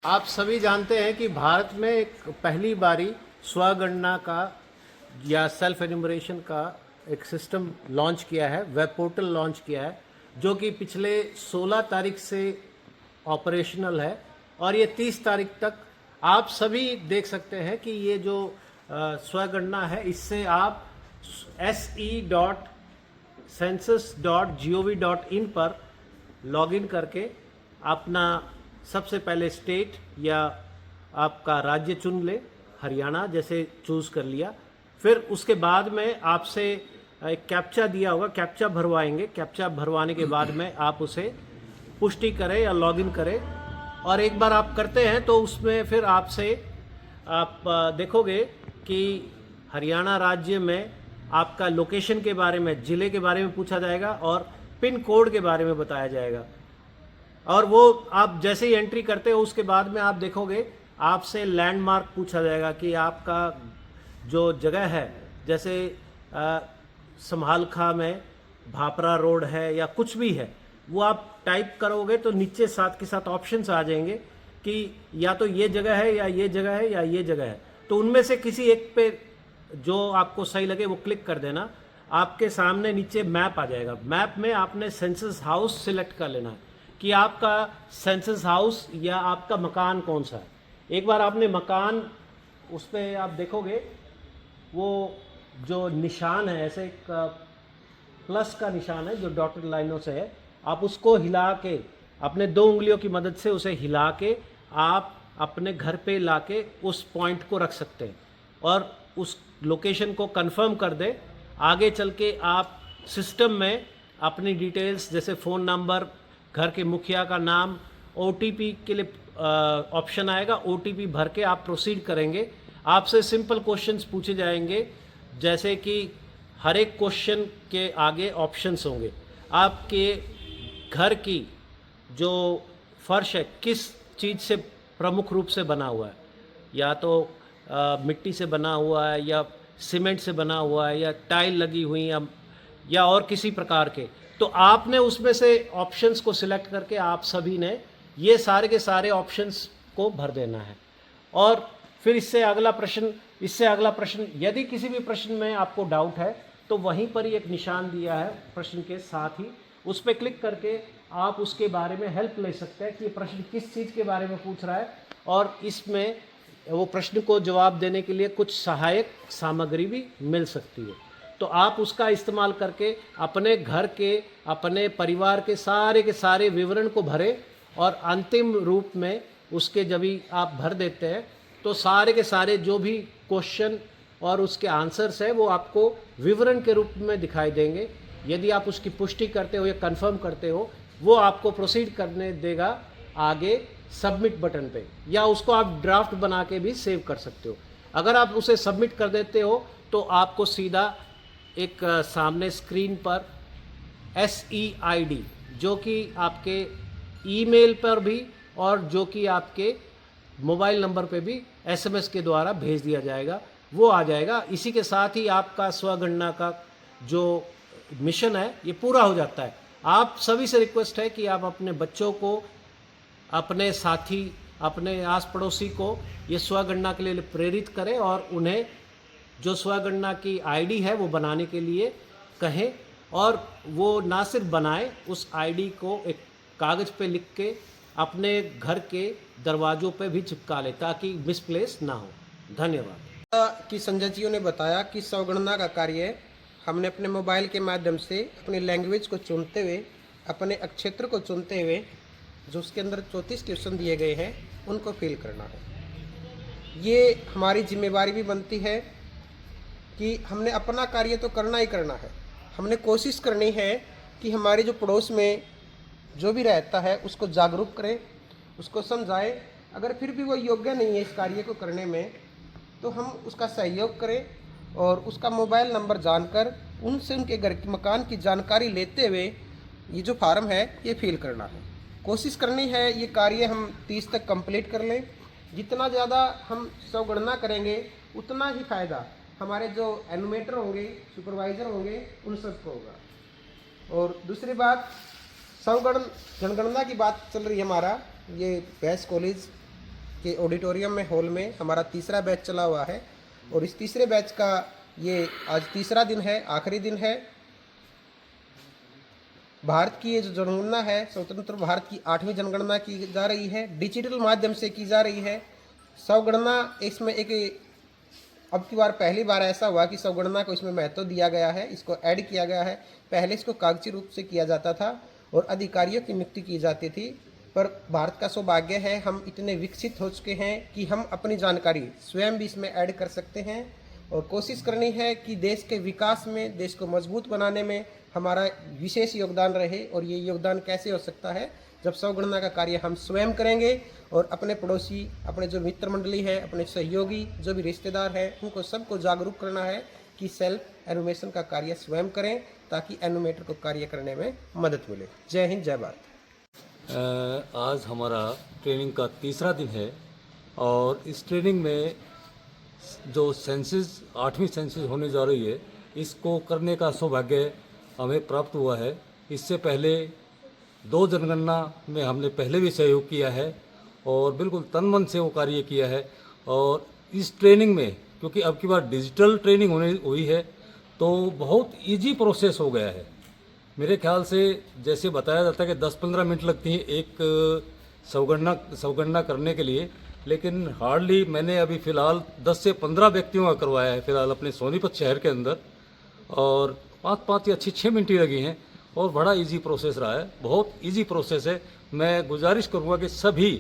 आप सभी जानते हैं कि भारत में एक पहली बारी स्वगणना का या सेल्फ एन्यूमरेशन का एक सिस्टम लॉन्च किया है, वेब पोर्टल लॉन्च किया है, जो कि पिछले 16 तारीख से ऑपरेशनल है और ये 30 तारीख तक आप सभी देख सकते हैं कि ये जो स्वगणना है इससे आप se.census.gov.in पर लॉगिन करके अपना सबसे पहले स्टेट या आपका राज्य चुन ले, हरियाणा जैसे चूज़ कर लिया। फिर उसके बाद में आपसे एक कैप्चा दिया होगा, कैप्चा भरवाएंगे। कैप्चा भरवाने के बाद में आप उसे पुष्टि करें या लॉगिन करें, और एक बार आप करते हैं तो उसमें फिर आपसे आप देखोगे कि हरियाणा राज्य में आपका लोकेशन के बारे में, ज़िले के बारे में पूछा जाएगा और पिन कोड के बारे में बताया जाएगा। और वो आप जैसे ही एंट्री करते हो उसके बाद में आप देखोगे आपसे लैंडमार्क पूछा जाएगा कि आपका जो जगह है, जैसे सम्हालखा में भापरा रोड है या कुछ भी है, वो आप टाइप करोगे तो नीचे साथ के साथ ऑप्शंस आ जाएंगे कि या तो ये जगह है या ये जगह है या ये जगह है। तो उनमें से किसी एक पे जो आपको सही लगे वो क्लिक कर देना। आपके सामने नीचे मैप आ जाएगा। मैप में आपने सेंसस हाउस सिलेक्ट कर लेना है कि आपका सेंसस हाउस या आपका मकान कौन सा है। एक बार आपने मकान, उस पर आप देखोगे वो जो निशान है, ऐसे एक प्लस का निशान है जो डॉटेड लाइनों से है, आप उसको हिला के अपने 2 उंगलियों की मदद से उसे हिला के आप अपने घर पे लाके उस पॉइंट को रख सकते हैं और उस लोकेशन को कंफर्म कर दे। आगे चल के आप सिस्टम में अपनी डिटेल्स जैसे फ़ोन नंबर, घर के मुखिया का नाम, OTP के लिए ऑप्शन आएगा, OTP भर के आप प्रोसीड करेंगे। आपसे सिंपल क्वेश्चंस पूछे जाएंगे, जैसे कि हर एक क्वेश्चन के आगे ऑप्शंस होंगे। आपके घर की जो फर्श है किस चीज़ से प्रमुख रूप से बना हुआ है, या तो मिट्टी से बना हुआ है या सीमेंट से बना हुआ है या टाइल लगी हुई या और किसी प्रकार के, तो आपने उसमें से ऑप्शंस को सिलेक्ट करके आप सभी ने ये सारे के सारे ऑप्शंस को भर देना है। और फिर इससे अगला प्रश्न, यदि किसी भी प्रश्न में आपको डाउट है तो वहीं पर ही एक निशान दिया है प्रश्न के साथ ही, उस पर क्लिक करके आप उसके बारे में हेल्प ले सकते हैं कि ये प्रश्न किस चीज़ के बारे में पूछ रहा है, और इसमें वो प्रश्न को जवाब देने के लिए कुछ सहायक सामग्री भी मिल सकती है। तो आप उसका इस्तेमाल करके अपने घर के, अपने परिवार के सारे विवरण को भरें, और अंतिम रूप में उसके जब भी आप भर देते हैं तो सारे के सारे जो भी क्वेश्चन और उसके आंसर्स है वो आपको विवरण के रूप में दिखाई देंगे। यदि आप उसकी पुष्टि करते हो या कंफर्म करते हो, वो आपको प्रोसीड करने देगा आगे सबमिट बटन पे, या उसको आप ड्राफ्ट बना के भी सेव कर सकते हो। अगर आप उसे सबमिट कर देते हो तो आपको सीधा एक सामने स्क्रीन पर SEID, जो कि आपके ईमेल पर भी और जो कि आपके मोबाइल नंबर पे भी SMS के द्वारा भेज दिया जाएगा, वो आ जाएगा। इसी के साथ ही आपका स्वगणना का जो मिशन है ये पूरा हो जाता है। आप सभी से रिक्वेस्ट है कि आप अपने बच्चों को, अपने साथी, अपने आस पड़ोसी को ये स्वगणना के लिए प्रेरित करें और उन्हें जो स्वगणना की ID है वो बनाने के लिए कहें, और वो ना सिर्फ बनाए, उस ID को एक कागज़ पे लिख के अपने घर के दरवाज़ों पे भी चिपका ले ताकि मिसप्लेस ना हो। धन्यवाद। कि संजय जी ने बताया कि स्वगणना का कार्य हमने अपने मोबाइल के माध्यम से अपनी लैंग्वेज को चुनते हुए, अपने क्षेत्र को चुनते हुए, जो उसके अंदर 34 क्वेश्चन दिए गए हैं उनको फिल करना है। ये हमारी जिम्मेवारी भी बनती है कि हमने अपना कार्य तो करना ही करना है। हमने कोशिश करनी है कि हमारे जो पड़ोस में जो भी रहता है उसको जागरूक करें, उसको समझाएं। अगर फिर भी वो योग्य नहीं है इस कार्य को करने में तो हम उसका सहयोग करें, और उसका मोबाइल नंबर जानकर उनसे उनके घर की, मकान की जानकारी लेते हुए ये जो फार्म है ये फिल करना है। कोशिश करनी है ये कार्य हम 30 तक कंप्लीट कर लें। जितना ज़्यादा हम स्वगणना करेंगे उतना ही फ़ायदा हमारे जो एनुमेटर होंगे, सुपरवाइज़र होंगे, उन सबको होगा। और दूसरी बात, जनगणना की बात चल रही है हमारा ये बेस्ट कॉलेज के ऑडिटोरियम में हॉल में हमारा तीसरा बैच चला हुआ है और इस तीसरे बैच का ये आज तीसरा दिन है, आखिरी दिन है। भारत की ये जो जनगणना है, स्वतंत्र भारत की 8वीं जनगणना की जा रही है, डिजिटल माध्यम से की जा रही है। स्वगणना इसमें एक अब की बार पहली बार ऐसा हुआ कि स्वगणना को इसमें महत्व दिया गया है, इसको ऐड किया गया है। पहले इसको कागजी रूप से किया जाता था और अधिकारियों की नियुक्ति की जाती थी, पर भारत का सौभाग्य है हम इतने विकसित हो चुके हैं कि हम अपनी जानकारी स्वयं भी इसमें ऐड कर सकते हैं और कोशिश करनी है कि देश के विकास में, देश को मजबूत बनाने में हमारा विशेष योगदान रहे। और ये योगदान कैसे हो सकता है, जब स्वगणना का कार्य हम स्वयं करेंगे और अपने पड़ोसी, अपने जो मित्र मंडली है, अपने सहयोगी, जो भी रिश्तेदार हैं, उनको सबको जागरूक करना है कि सेल्फ एनुमेशन का कार्य स्वयं करें ताकि एनुमेटर को कार्य करने में मदद मिले। जय हिंद, जय भारत। आज हमारा ट्रेनिंग का तीसरा दिन है और इस ट्रेनिंग में जो सेंसस 8वीं सेंसस होने जा रही है, इसको करने का सौभाग्य हमें प्राप्त हुआ है। इससे पहले 2 जनगणना में हमने पहले भी सहयोग किया है और बिल्कुल तन मन से वो कार्य किया है। और इस ट्रेनिंग में क्योंकि अब की बार डिजिटल ट्रेनिंग हुई है तो बहुत इजी प्रोसेस हो गया है। मेरे ख्याल से जैसे बताया जाता है कि 10-15 मिनट लगती हैं एक स्वगणना करने के लिए, लेकिन हार्डली मैंने अभी फ़िलहाल 10 से 15 व्यक्तियों का करवाया है फ़िलहाल अपने सोनीपत शहर के अंदर, और 5 या 6 मिनट ही लगी हैं और बड़ा इजी प्रोसेस रहा है, बहुत इजी प्रोसेस है। मैं गुजारिश करूँगा कि सभी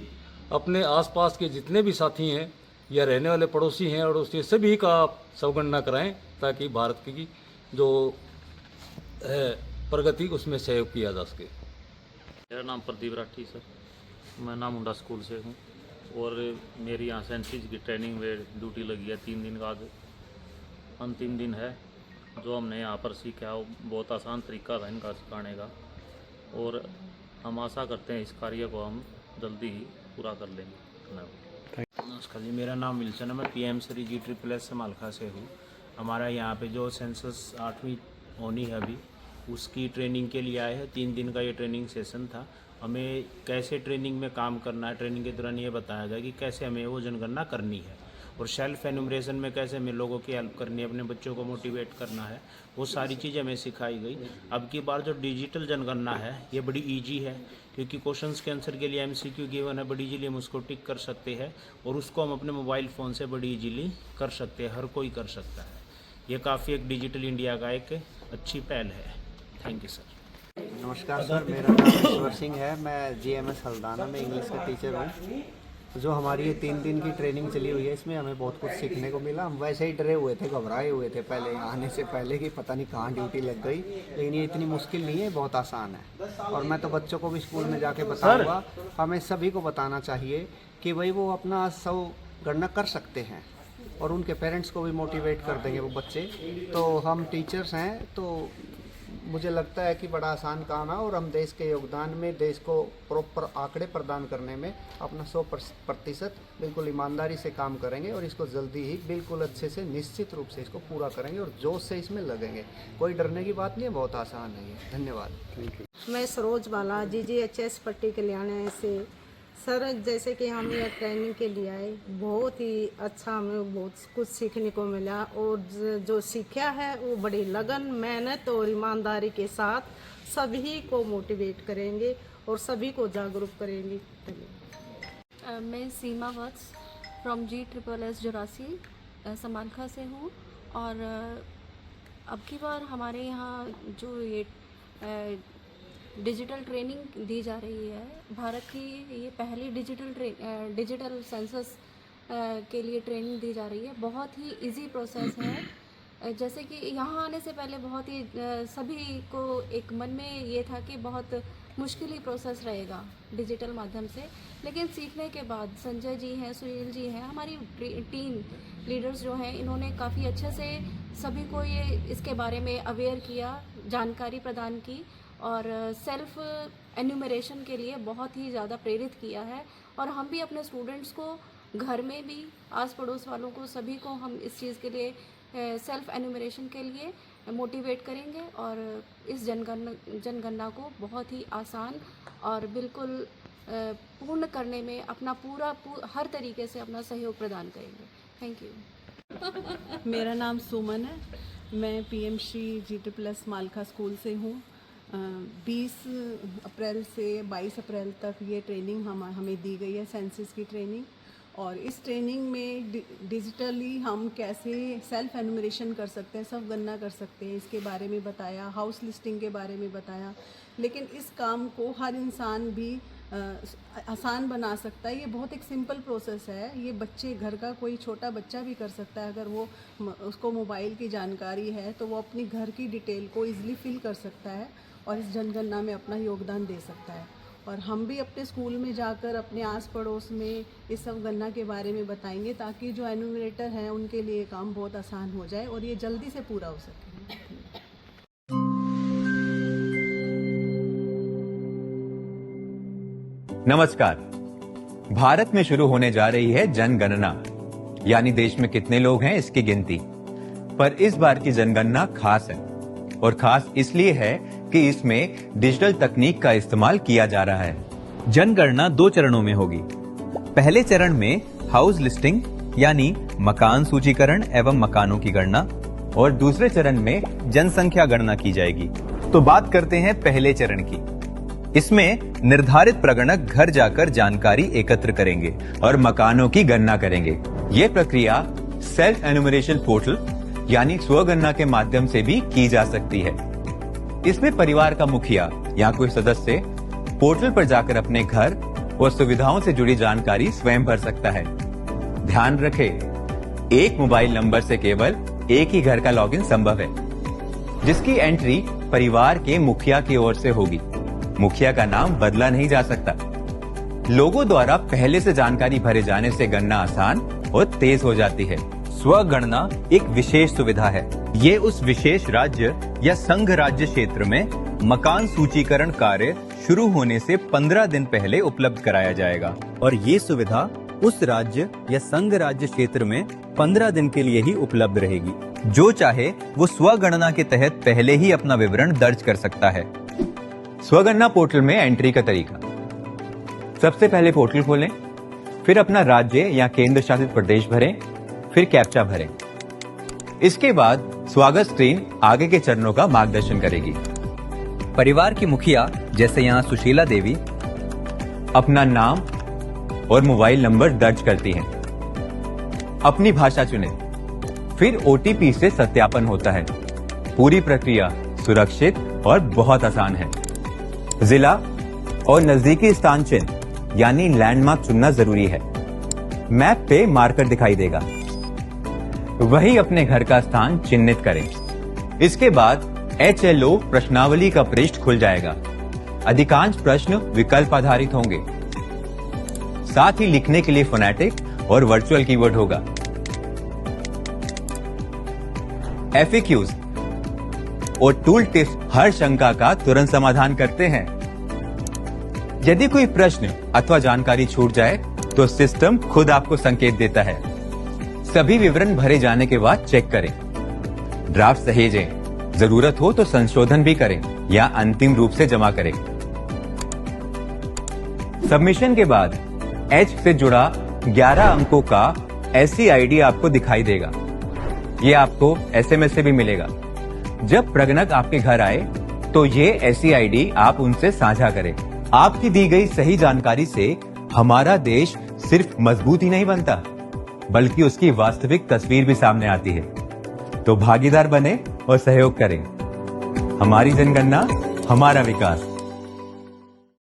अपने आसपास के जितने भी साथी हैं या रहने वाले पड़ोसी हैं और उसके सभी का स्वगणना कराएं ताकि भारत की जो है प्रगति उसमें सहयोग किया जा सके। मेरा नाम प्रदीप राठी सर, मैं नामुंडा स्कूल से हूँ और मेरी यहाँ सेंसिस की ट्रेनिंग में ड्यूटी लगी है। 3 दिन का आज अंतिम दिन है। जो हमने यहाँ पर सीखा वो बहुत आसान तरीका था इनका सिखाने का और हम आशा करते हैं इस कार्य को हम जल्दी ही पूरा कर लेंगे। धन्यवाद। नमस्कार जी, मेरा नाम विल्सन है, मैं PM श्री GSSS मालखा से हूँ। हमारा यहाँ पे जो सेंसस 8वीं होनी है अभी, उसकी ट्रेनिंग के लिए आए हैं। 3 दिन का ये ट्रेनिंग सेशन था। हमें कैसे ट्रेनिंग में काम करना है, ट्रेनिंग के दौरान ये बताया गया कि कैसे हमें वो जनगणना करनी है और सेल्फ एनुमरेशन में कैसे हमें लोगों की हेल्प करनी है, अपने बच्चों को मोटिवेट करना है, वो सारी चीज़ें हमें सिखाई गई। अब की बार जो डिजिटल जनगणना है ये बड़ी ईजी है क्योंकि क्वेश्चंस के आंसर के लिए MCQ गिवन है, बड़ी इजीली हम उसको टिक कर सकते हैं और उसको हम अपने मोबाइल फ़ोन से बड़ी इजीली कर सकते हैं, हर कोई कर सकता है। ये काफ़ी एक डिजिटल इंडिया का एक अच्छी पहल है। Thank you sir. नमस्कार सर, मेरा नाम ईश्वर सिंह है, मैं GMS हल्दाना में इंग्लिश का टीचर हूँ। जो हमारी ये 3 दिन की ट्रेनिंग चली हुई है, इसमें हमें बहुत कुछ सीखने को मिला। हम वैसे ही डरे हुए थे, घबराए हुए थे पहले आने से पहले कि पता नहीं कहाँ ड्यूटी लग गई, लेकिन ये इतनी मुश्किल नहीं है, बहुत आसान है। और मैं तो बच्चों को भी स्कूल में जाके बताऊँगा, हमें सभी को बताना चाहिए कि भाई वो अपना स्वगणना कर सकते हैं और उनके पेरेंट्स को भी मोटिवेट कर देंगे वो बच्चे। तो हम टीचर्स हैं तो मुझे लगता है कि बड़ा आसान काम है और हम देश के योगदान में, देश को प्रॉपर आंकड़े प्रदान करने में अपना 100% बिल्कुल ईमानदारी से काम करेंगे और इसको जल्दी ही बिल्कुल अच्छे से निश्चित रूप से इसको पूरा करेंगे और जोश से इसमें लगेंगे। कोई डरने की बात नहीं है, बहुत आसान है ये। धन्यवाद। मैं सरोज बाला GGHS पट्टी कल्याण से। सर, जैसे कि हम ये ट्रेनिंग के लिए आए, बहुत ही अच्छा हमें बहुत कुछ सीखने को मिला और जो सीखा है वो बड़ी लगन, मेहनत और ईमानदारी के साथ सभी को मोटिवेट करेंगे और सभी को जागरूक करेंगे। मैं सीमा वत्स फ्रॉम GSSS 84 समालखा से हूँ और अब की बार हमारे यहाँ जो ये डिजिटल ट्रेनिंग दी जा रही है, भारत की ये पहली डिजिटल सेंसस के लिए ट्रेनिंग दी जा रही है। बहुत ही इजी प्रोसेस है। जैसे कि यहाँ आने से पहले बहुत ही सभी को एक मन में ये था कि बहुत मुश्किल ही प्रोसेस रहेगा डिजिटल माध्यम से, लेकिन सीखने के बाद संजय जी हैं, सुनील जी हैं, हमारी टीम लीडर्स जो हैं, इन्होंने काफ़ी अच्छे से सभी को ये इसके बारे में अवेयर किया, जानकारी प्रदान की और सेल्फ एन्यूमरेशन के लिए बहुत ही ज़्यादा प्रेरित किया है। और हम भी अपने स्टूडेंट्स को घर में भी, आस पड़ोस वालों को, सभी को हम इस चीज़ के लिए सेल्फ एन्यूमरेशन के लिए मोटिवेट करेंगे और इस जनगणना को बहुत ही आसान और बिल्कुल पूर्ण करने में अपना हर तरीके से अपना सहयोग प्रदान करेंगे। Thank you. मेरा नाम सुमन है, मैं पीएम श्री GSS मालखा स्कूल से हूँ। 20 अप्रैल से 22 अप्रैल तक ये ट्रेनिंग हमें दी गई है, सेंसस की ट्रेनिंग। और इस ट्रेनिंग में डिजिटली हम कैसे सेल्फ एनुमरेशन कर सकते हैं, सब गणना कर सकते हैं, इसके बारे में बताया, हाउस लिस्टिंग के बारे में बताया। लेकिन इस काम को हर इंसान भी आसान बना सकता है। ये बहुत एक सिंपल प्रोसेस है, ये बच्चे, घर का कोई छोटा बच्चा भी कर सकता है। अगर वो उसको मोबाइल की जानकारी है तो वो अपनी घर की डिटेल को ईज़िली फिल कर सकता है और इस जनगणना में अपना योगदान दे सकता है। और हम भी अपने स्कूल में जाकर अपने आस पड़ोस में इस सब गणना के बारे में बताएंगे, ताकि जो एनुमरेटर हैं उनके लिए काम बहुत आसान हो जाए और ये जल्दी से पूरा हो सके। नमस्कार। भारत में शुरू होने जा रही है जनगणना, यानी देश में कितने लोग हैं इसकी गिनती। पर इस बार की जनगणना खास है, और खास इसलिए है कि इसमें डिजिटल तकनीक का इस्तेमाल किया जा रहा है। जनगणना 2 चरणों में होगी। पहले चरण में हाउस लिस्टिंग यानी मकान सूचीकरण एवं मकानों की गणना, और दूसरे चरण में जनसंख्या गणना की जाएगी। तो बात करते हैं पहले चरण की। इसमें निर्धारित प्रगणक घर जाकर जानकारी एकत्र करेंगे और मकानों की गणना करेंगे। ये प्रक्रिया सेल्फ एनुमरेशन पोर्टल यानी स्वगणना के माध्यम से भी की जा सकती है। इसमें परिवार का मुखिया या कोई सदस्य पोर्टल पर जाकर अपने घर और सुविधाओं से जुड़ी जानकारी स्वयं भर सकता है। ध्यान रखें, एक मोबाइल नंबर से केवल एक ही घर का लॉगिन संभव है, जिसकी एंट्री परिवार के मुखिया की ओर से होगी। मुखिया का नाम बदला नहीं जा सकता। लोगों द्वारा पहले से जानकारी भरे जाने से गणना आसान और तेज हो जाती है। स्वगणना एक विशेष सुविधा है। ये उस विशेष राज्य या संघ राज्य क्षेत्र में मकान सूचीकरण कार्य शुरू होने से 15 दिन पहले उपलब्ध कराया जाएगा, और ये सुविधा उस राज्य या संघ राज्य क्षेत्र में 15 दिन के लिए ही उपलब्ध रहेगी। जो चाहे वो स्वगणना के तहत पहले ही अपना विवरण दर्ज कर सकता है। स्वगणना पोर्टल में एंट्री का तरीका। सबसे पहले पोर्टल खोलें, फिर अपना राज्य या केंद्र शासित प्रदेश भरें, फिर कैप्चा भरें। इसके बाद स्वागत स्क्रीन आगे के चरणों का मार्गदर्शन करेगी। परिवार की मुखिया, जैसे यहाँ सुशीला देवी, अपना नाम और मोबाइल नंबर दर्ज करती हैं। अपनी भाषा चुनें, फिर OTP से सत्यापन होता है। पूरी प्रक्रिया सुरक्षित और बहुत आसान है। जिला और नजदीकी स्थान चिन्ह यानी लैंडमार्क चुनना जरूरी है। मैप पे मार्कर दिखाई देगा, वही अपने घर का स्थान चिन्हित करें। इसके बाद HLO प्रश्नावली का पृष्ठ खुल जाएगा। अधिकांश प्रश्न विकल्प आधारित होंगे, साथ ही लिखने के लिए फोनेटिक और वर्चुअल कीवर्ड होगा। FAQs और टूल टिप्स हर शंका का तुरंत समाधान करते हैं। यदि कोई प्रश्न अथवा जानकारी छूट जाए तो सिस्टम खुद आपको संकेत देता है। सभी विवरण भरे जाने के बाद चेक करें, ड्राफ्ट सहेजें, जरूरत हो तो संशोधन भी करें या अंतिम रूप से जमा करें। सबमिशन के बाद H से जुड़ा 11 अंकों का SCID आपको दिखाई देगा। ये आपको SMS से भी मिलेगा। जब प्रगणक आपके घर आए तो ये SCID आप उनसे साझा करें। आपकी दी गई सही जानकारी से हमारा देश सिर्फ मजबूत ही नहीं बनता, बल्कि उसकी वास्तविक तस्वीर भी सामने आती है। तो भागीदार बने और सहयोग करें। हमारी जनगणना, हमारा विकास।